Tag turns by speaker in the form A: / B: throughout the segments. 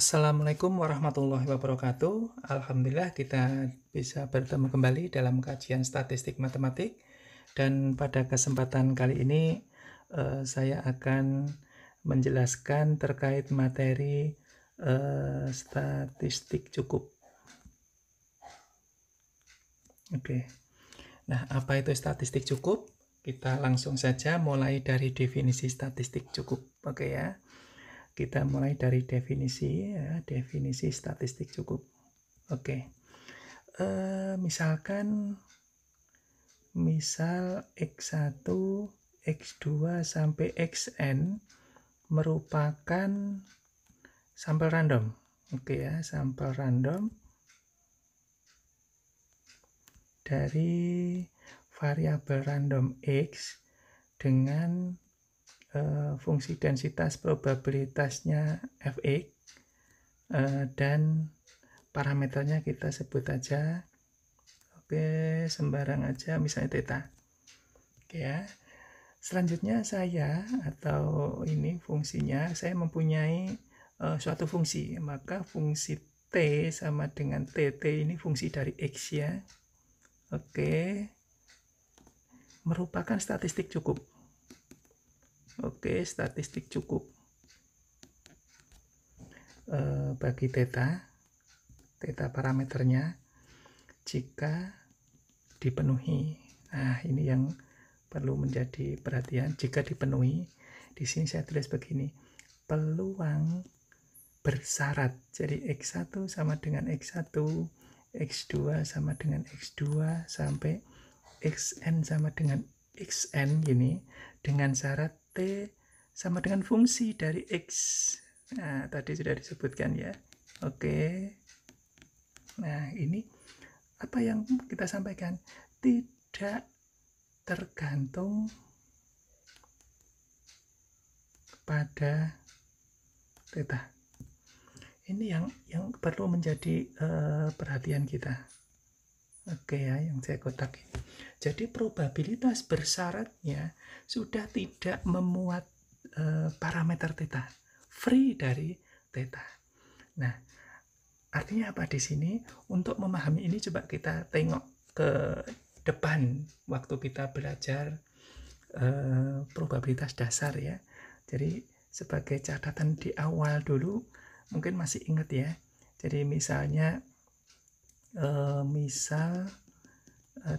A: Assalamualaikum warahmatullahi wabarakatuh. Alhamdulillah kita bisa bertemu kembali dalam kajian statistik matematik dan pada kesempatan kali ini saya akan menjelaskan terkait materi statistik cukup. Oke. Nah, apa itu statistik cukup? Kita langsung saja mulai dari definisi statistik cukup. Oke ya. Kita mulai dari definisi ya, definisi statistik cukup. Oke. Misal X1, X2 sampai Xn merupakan sampel random. Oke ya, sampel random dari variabel random X dengan fungsi densitas probabilitasnya Fx dan parameternya kita sebut aja sembarang aja misalnya theta. Oke ya. Selanjutnya ini fungsinya saya mempunyai suatu fungsi, maka fungsi t sama dengan tt ini fungsi dari x ya. Oke. Merupakan statistik cukup. Oke, statistik cukup bagi theta parameternya jika dipenuhi. Nah, ini yang perlu menjadi perhatian. Jika dipenuhi, di sini saya tulis begini, peluang bersyarat. Jadi X1 sama dengan X1, X2 sama dengan X2, sampai Xn sama dengan Xn ini, dengan syarat T sama dengan fungsi dari X. Nah, tadi sudah disebutkan ya. Oke. Nah, ini apa yang kita sampaikan? Tidak tergantung pada theta. Ini yang perlu menjadi perhatian kita. Oke ya, yang saya kotak ini. Jadi probabilitas bersyaratnya sudah tidak memuat parameter theta, free dari theta. Nah, artinya apa di sini? Untuk memahami ini coba kita tengok ke depan waktu kita belajar probabilitas dasar ya. Jadi sebagai catatan di awal dulu, mungkin masih ingat ya. Jadi misalnya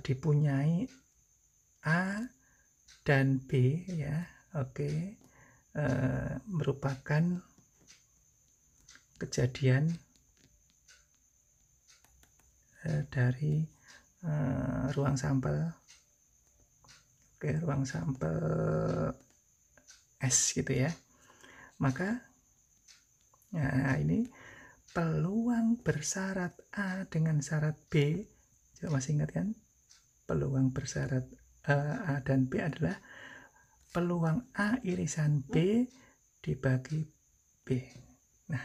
A: dipunyai A dan B ya. Oke. Merupakan kejadian dari ruang sampel. Oke, ruang sampel S gitu ya. Maka nah ini peluang bersyarat A dengan syarat B, coba masih ingat kan? Peluang bersyarat A dan B adalah peluang A irisan B dibagi B. Nah,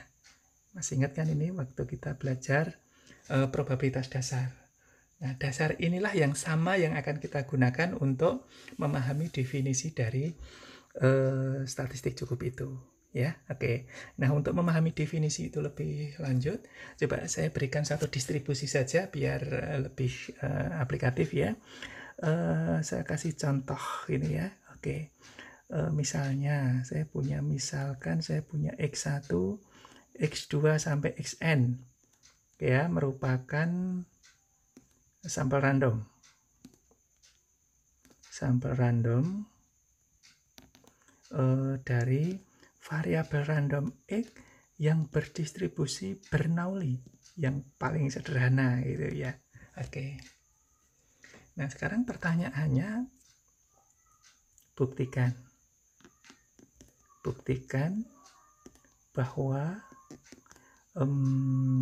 A: masih ingat kan ini waktu kita belajar probabilitas dasar. Nah, dasar inilah yang sama yang akan kita gunakan untuk memahami definisi dari statistik cukup itu. Ya, oke. Nah, untuk memahami definisi itu lebih lanjut, coba saya berikan satu distribusi saja biar lebih aplikatif ya. Saya kasih contoh ini ya. Oke. Misalnya misalkan saya punya X1, X2 sampai Xn. Ya, merupakan sampel random. Sampel random dari variabel random X yang berdistribusi Bernoulli, yang paling sederhana gitu ya. Oke. Nah, sekarang pertanyaannya, buktikan bahwa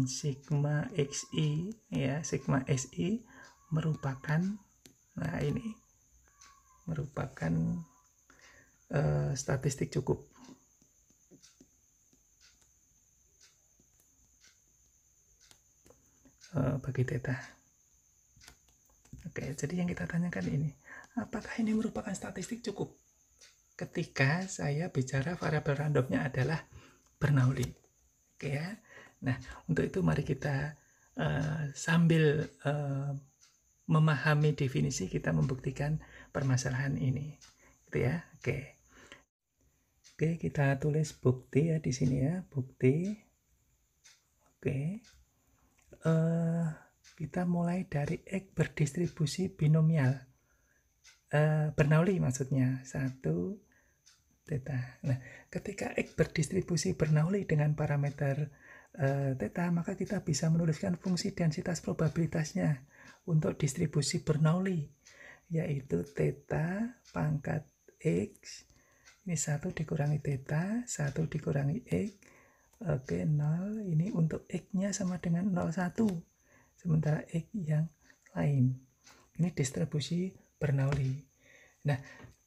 A: sigma xi ya, sigma si merupakan, nah ini merupakan statistik cukup. Bagi theta. Oke, jadi yang kita tanyakan ini, apakah ini merupakan statistik cukup ketika saya bicara variabel randomnya adalah Bernoulli? Oke ya. Nah, untuk itu mari kita sambil memahami definisi, kita membuktikan permasalahan ini. Gitu ya. Oke. Oke, kita tulis bukti ya di sini ya, bukti. Oke. Kita mulai dari X berdistribusi binomial. Bernoulli maksudnya, 1 theta. Nah, ketika X berdistribusi Bernoulli dengan parameter theta, maka kita bisa menuliskan fungsi densitas probabilitasnya untuk distribusi Bernoulli, yaitu theta pangkat X, ini 1 dikurangi theta, 1 dikurangi X, oke, 0, ini untuk X-nya sama dengan 0,1, sementara X yang lain. Ini distribusi Bernoulli. Nah,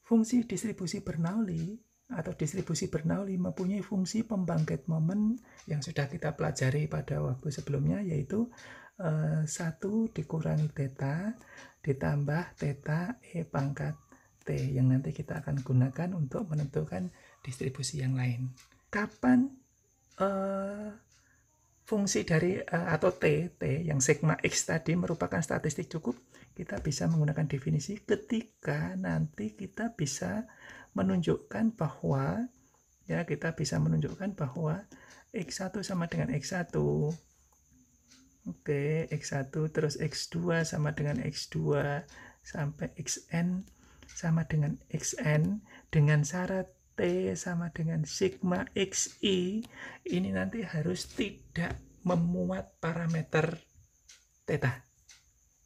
A: fungsi distribusi Bernoulli atau distribusi Bernoulli mempunyai fungsi pembangkit momen yang sudah kita pelajari pada waktu sebelumnya, yaitu 1 dikurangi theta ditambah theta E pangkat T, yang nanti kita akan gunakan untuk menentukan distribusi yang lain. Kapan fungsi dari atau T yang sigma X tadi merupakan statistik cukup? Kita bisa menggunakan definisi ketika nanti kita bisa menunjukkan bahwa X1 sama dengan X1. Oke, X1 terus X2 sama dengan X2 sampai Xn sama dengan Xn dengan syarat T sama dengan sigma Xi. Ini nanti harus tidak memuat parameter theta.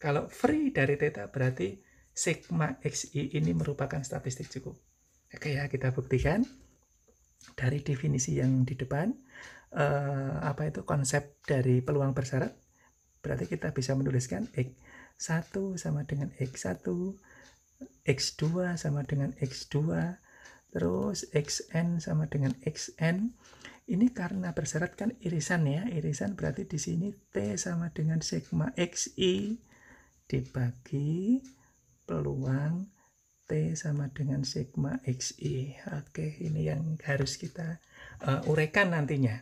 A: Kalau free dari theta berarti sigma Xi ini merupakan statistik cukup. Oke ya, kita buktikan dari definisi yang di depan. Konsep dari peluang bersyarat. Berarti kita bisa menuliskan X1 sama dengan X1, X2 sama dengan X2, terus Xn sama dengan Xn. Ini karena bersyarat kan irisan ya, irisan berarti di sini T sama dengan sigma Xi dibagi peluang T sama dengan sigma Xi. Oke, ini yang harus kita uraikan nantinya.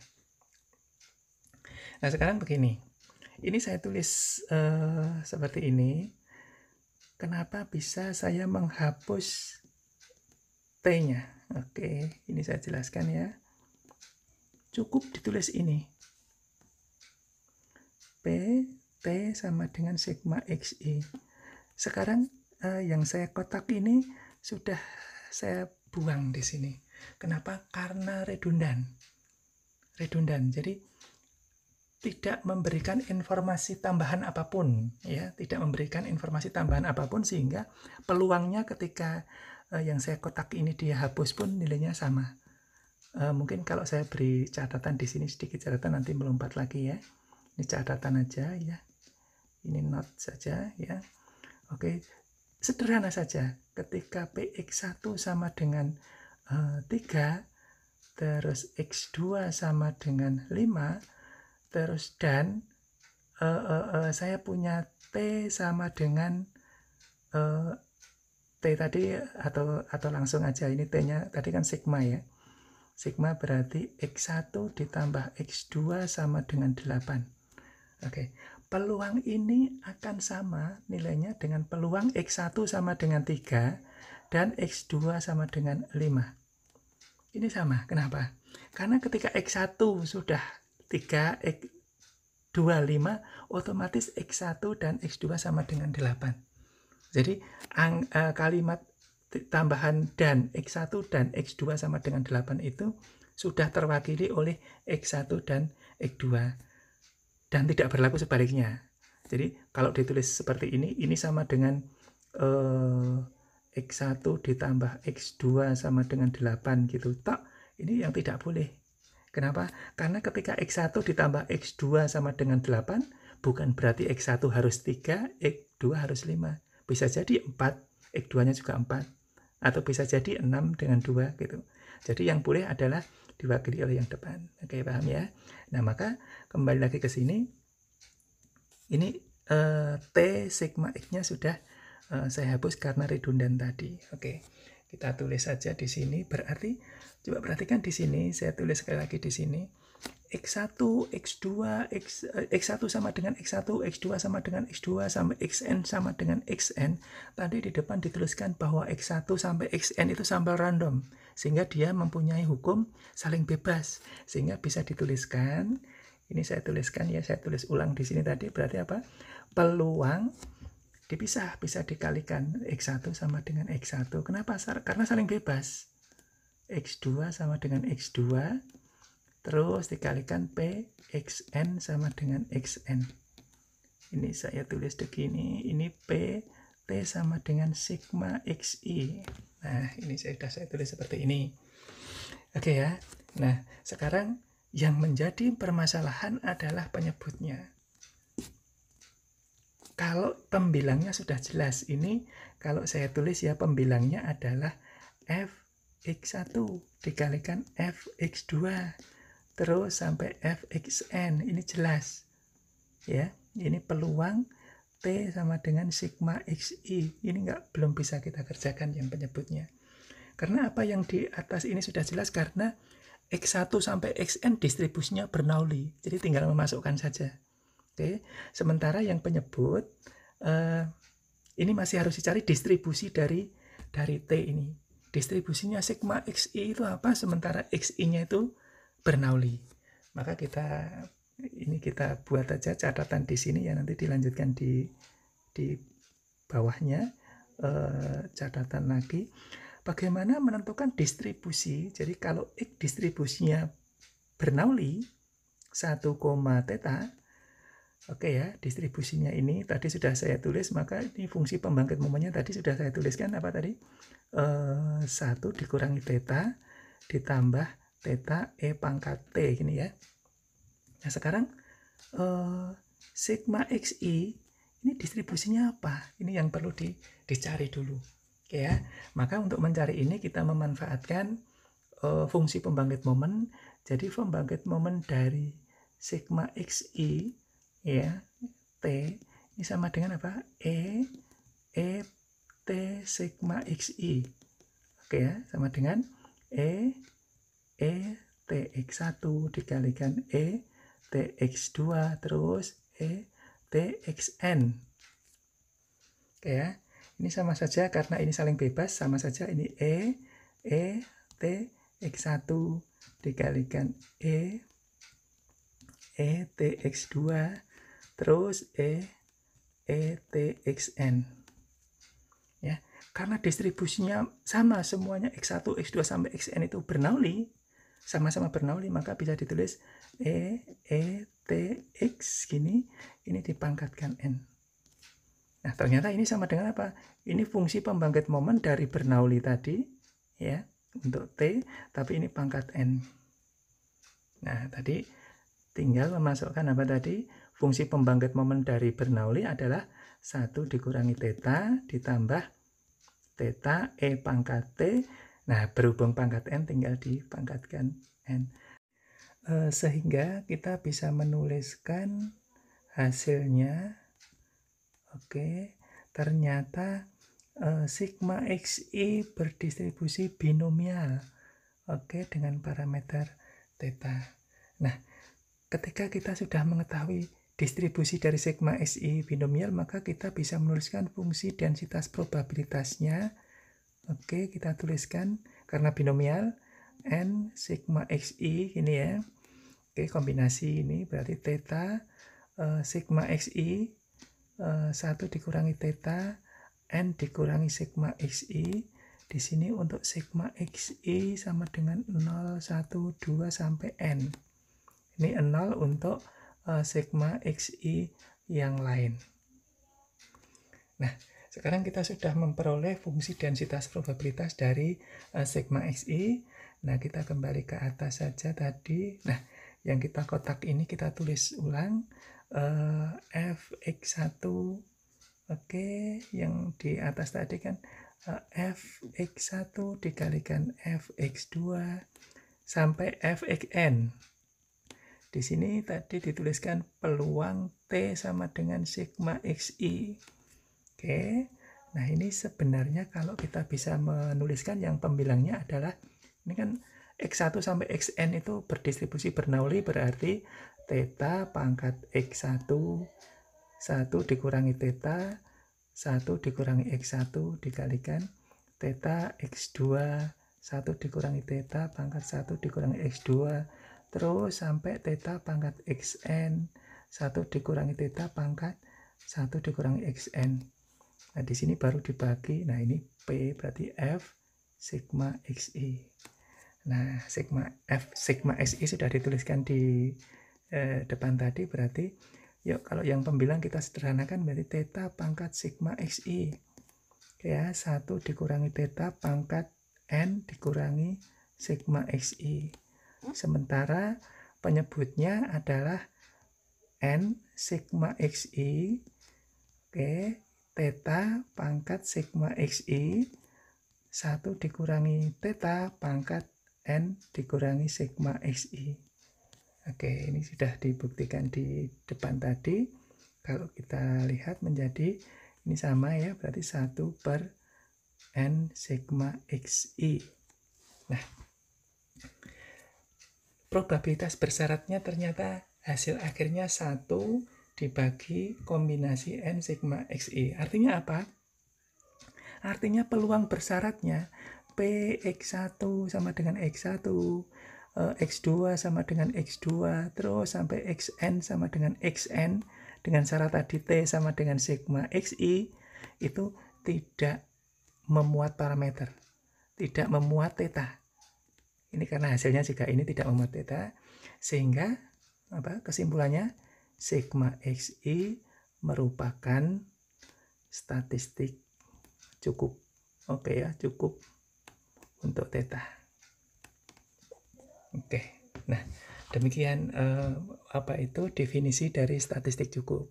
A: Nah, sekarang begini. Ini saya tulis seperti ini. Kenapa bisa saya menghapus T-nya? Oke, ini saya jelaskan ya. Cukup ditulis ini. P, T sama dengan sigma Xi. Sekarang yang saya kotak ini sudah saya buang di sini. Kenapa? Karena redundan. Jadi tidak memberikan informasi tambahan apapun, ya, tidak memberikan informasi tambahan apapun, sehingga peluangnya ketika yang saya kotak ini dia hapus pun nilainya sama. Mungkin kalau saya beri catatan di sini, sedikit catatan, nanti melompat lagi ya. Ini catatan aja ya. Ini note saja ya. Oke, sederhana saja. Ketika Px1 sama dengan 3, terus X2 sama dengan 5, terus dan saya punya T sama dengan T tadi, atau langsung aja ini T-nya tadi kan sigma ya. Sigma berarti X1 ditambah X2 sama dengan 8. Oke, peluang ini akan sama nilainya dengan peluang X1 sama dengan 3 dan X2 sama dengan 5. Ini sama, kenapa? Karena ketika X1 sudah 3, X2 5, otomatis X1 dan X2 sama dengan 8. Jadi kalimat tambahan dan X1 dan X2 sama dengan 8 itu sudah terwakili oleh X1 dan X2. Dan tidak berlaku sebaliknya. Jadi kalau ditulis seperti ini sama dengan X1 ditambah X2 sama dengan 8 gitu. Ini yang tidak boleh. Kenapa? Karena ketika X1 ditambah X2 sama dengan 8, bukan berarti X1 harus 3, X2 harus 5. Bisa jadi 4, X2-nya juga 4. Atau bisa jadi 6 dengan 2 gitu. Jadi yang boleh adalah diwakili oleh yang depan. Oke, paham ya? Nah, maka kembali lagi ke sini. Ini T sigma X-nya sudah saya hapus karena redundan tadi. Oke. Kita tulis saja di sini, berarti coba perhatikan di sini, saya tulis sekali lagi di sini. X1, X2, X1 sama dengan X1, X2 sama dengan X2, sampai Xn sama dengan Xn. Tadi di depan dituliskan bahwa X1 sampai Xn itu sampel random, sehingga dia mempunyai hukum saling bebas, sehingga bisa dituliskan, ini saya tuliskan ya, saya tulis ulang di sini tadi, berarti apa? Peluang dipisah, bisa dikalikan X1 sama dengan X1. Kenapa? Karena saling bebas. X2 sama dengan X2, terus dikalikan P, Xn sama dengan Xn. Ini saya tulis begini, ini P, T sama dengan sigma Xi. Nah, ini sudah saya tulis seperti ini. Oke ya. Nah, sekarang yang menjadi permasalahan adalah penyebutnya. Kalau pembilangnya sudah jelas, ini kalau saya tulis ya, pembilangnya adalah Fx1 dikalikan Fx2. Terus sampai Fxn, ini jelas ya, ini peluang T sama dengan sigma Xi, ini belum bisa kita kerjakan yang penyebutnya, karena apa yang di atas ini sudah jelas, karena X1 sampai Xn distribusinya Bernoulli, jadi tinggal memasukkan saja. Oke, sementara yang penyebut ini masih harus dicari distribusi dari T ini, distribusinya sigma Xi itu apa, sementara Xi nya itu Bernoulli. Maka kita buat aja catatan di sini ya, nanti dilanjutkan di bawahnya catatan lagi bagaimana menentukan distribusi. Jadi kalau X distribusinya Bernoulli 1, theta, oke ya, distribusinya ini tadi sudah saya tulis, maka ini fungsi pembangkit momennya tadi sudah saya tuliskan, apa tadi? 1 dikurangi theta ditambah theta E pangkat T, gini ya. Nah sekarang sigma Xi ini distribusinya apa? Ini yang perlu dicari dulu. Oke ya. Maka untuk mencari ini kita memanfaatkan fungsi pembangkit momen. Jadi pembangkit momen dari sigma Xi ya, T ini sama dengan apa? E T sigma Xi. Oke ya, sama dengan Tx1 dikalikan Tx2 terus Txn. Oke ya, ini sama saja karena ini saling bebas, sama saja ini Tx1 dikalikan Tx2 terus Txn. Ya, karena distribusinya sama semuanya, X1, X2 sampai Xn itu Bernoulli, sama-sama Bernoulli, maka bisa ditulis Tx gini, ini dipangkatkan N. Nah ternyata ini sama dengan apa? Ini fungsi pembangkit momen dari Bernoulli tadi ya, untuk T, tapi ini pangkat N. Nah tadi tinggal memasukkan apa tadi? Fungsi pembangkit momen dari Bernoulli adalah 1 dikurangi theta ditambah theta E pangkat T. Nah, berhubung pangkat N tinggal dipangkatkan N. Sehingga kita bisa menuliskan hasilnya. Oke, ternyata sigma Xi berdistribusi binomial. Oke, dengan parameter theta. Nah, ketika kita sudah mengetahui distribusi dari sigma Xi binomial, maka kita bisa menuliskan fungsi densitas probabilitasnya. Oke, kita tuliskan karena binomial N sigma Xi ini ya. Oke, kombinasi ini berarti theta sigma Xi 1 dikurangi theta N dikurangi sigma Xi. Di sini untuk sigma Xi sama dengan 0, 1, 2 sampai N. Ini 0 untuk sigma Xi yang lain. Nah, sekarang kita sudah memperoleh fungsi densitas probabilitas dari sigma Xi. Nah, kita kembali ke atas saja tadi. Nah, yang kita kotak ini kita tulis ulang. Fx1. Oke, yang di atas tadi kan Fx1 dikalikan Fx2 sampai Fxn. Di sini tadi dituliskan peluang T sama dengan sigma Xi. Oke, nah ini sebenarnya kalau kita bisa menuliskan yang pembilangnya adalah, ini kan X1 sampai Xn itu berdistribusi Bernoulli, berarti theta pangkat X1 1 dikurangi theta 1 dikurangi X1 dikalikan theta X2 1 dikurangi theta pangkat 1 dikurangi X2 terus sampai theta pangkat Xn 1 dikurangi theta pangkat 1 dikurangi Xn. Nah di sini baru dibagi. Nah ini P berarti F sigma XI. Nah sigma XI sudah dituliskan di depan tadi, berarti yuk kalau yang pembilang kita sederhanakan berarti theta pangkat sigma XI ya 1 dikurangi theta pangkat N dikurangi sigma XI. Sementara penyebutnya adalah N sigma XI. Oke, theta pangkat sigma XI 1 dikurangi theta pangkat N dikurangi sigma XI. Oke, ini sudah dibuktikan di depan tadi. Kalau kita lihat menjadi ini sama ya, berarti 1 per N sigma XI. Nah, probabilitas bersyaratnya ternyata hasil akhirnya 1 dibagi kombinasi N sigma XI. Artinya apa? Artinya peluang bersyaratnya PX1 sama dengan X1, X2 sama dengan X2, terus sampai Xn sama dengan Xn, dengan syarat tadi T sama dengan sigma XI, itu tidak memuat parameter, tidak memuat theta. Ini karena hasilnya juga ini tidak memuat theta, sehingga kesimpulannya sigma XI merupakan statistik cukup. Oke ya, cukup untuk theta. Oke. Nah, demikian definisi dari statistik cukup.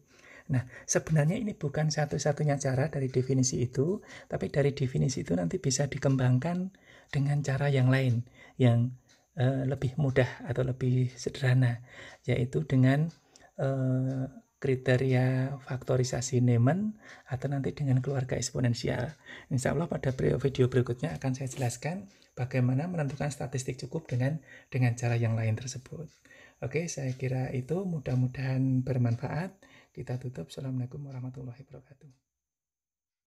A: Nah, sebenarnya ini bukan satu-satunya cara dari definisi itu, tapi dari definisi itu nanti bisa dikembangkan dengan cara yang lain, yang lebih mudah atau lebih sederhana, yaitu dengan kriteria faktorisasi Neyman atau nanti dengan keluarga eksponensial. Insya Allah pada video berikutnya akan saya jelaskan bagaimana menentukan statistik cukup dengan cara yang lain tersebut. Oke, saya kira itu mudah-mudahan bermanfaat. Kita tutup. Assalamualaikum warahmatullahi wabarakatuh.